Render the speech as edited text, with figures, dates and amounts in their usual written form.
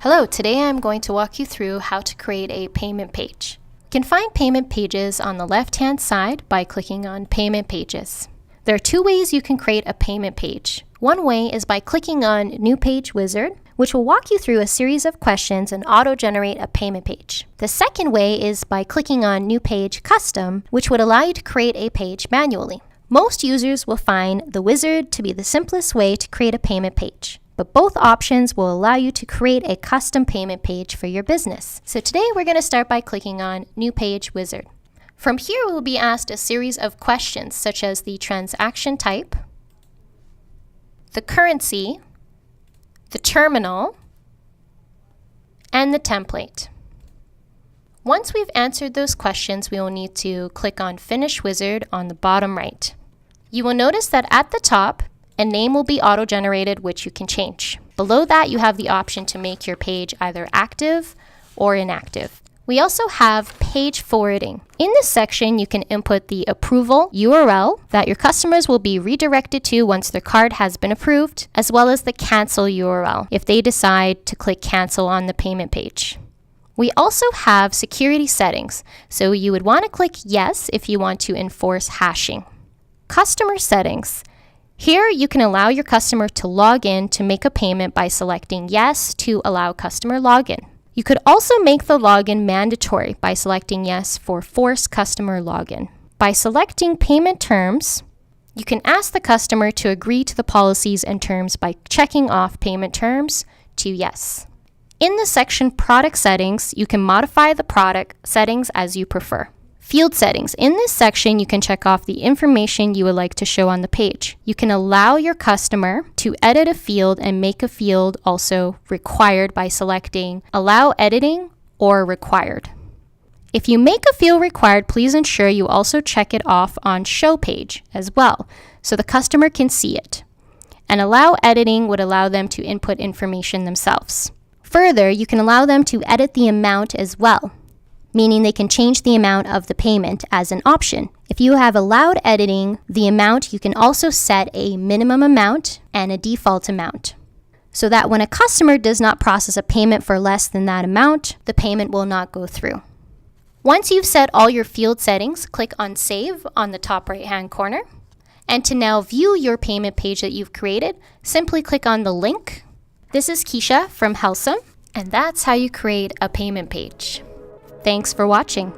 Hello, today I'm going to walk you through how to create a payment page. You can find payment pages on the left-hand side by clicking on Payment Pages. There are two ways you can create a payment page. One way is by clicking on New Page Wizard, which will walk you through a series of questions and auto-generate a payment page. The second way is by clicking on New Page Custom, which would allow you to create a page manually. Most users will find the wizard to be the simplest way to create a payment page, but both options will allow you to create a custom payment page for your business. So today we're going to start by clicking on New Page Wizard. From here, we'll be asked a series of questions such as the transaction type, the currency, the terminal, and the template. Once we've answered those questions, we will need to click on Finish Wizard on the bottom right. You will notice that at the top, a name will be auto-generated, which you can change. Below that, you have the option to make your page either active or inactive. We also have page forwarding. In this section, you can input the approval URL that your customers will be redirected to once their card has been approved, as well as the cancel URL if they decide to click cancel on the payment page. We also have security settings, so you would want to click yes if you want to enforce hashing. Customer settings. Here, you can allow your customer to log in to make a payment by selecting yes to allow customer login. You could also make the login mandatory by selecting yes for force customer login. By selecting payment terms, you can ask the customer to agree to the policies and terms by checking off payment terms to yes. In the section Product Settings, you can modify the product settings as you prefer. Field settings. In this section, you can check off the information you would like to show on the page. You can allow your customer to edit a field and make a field also required by selecting Allow Editing or Required. If you make a field required, please ensure you also check it off on Show Page as well, so the customer can see it. And Allow Editing would allow them to input information themselves. Further, you can allow them to edit the amount as well, meaning they can change the amount of the payment as an option. If you have allowed editing the amount, you can also set a minimum amount and a default amount, so that when a customer does not process a payment for less than that amount, the payment will not go through. Once you've set all your field settings, click on Save on the top right-hand corner. And to now view your payment page that you've created, simply click on the link. This is Keisha from Helcim, and that's how you create a payment page. Thanks for watching.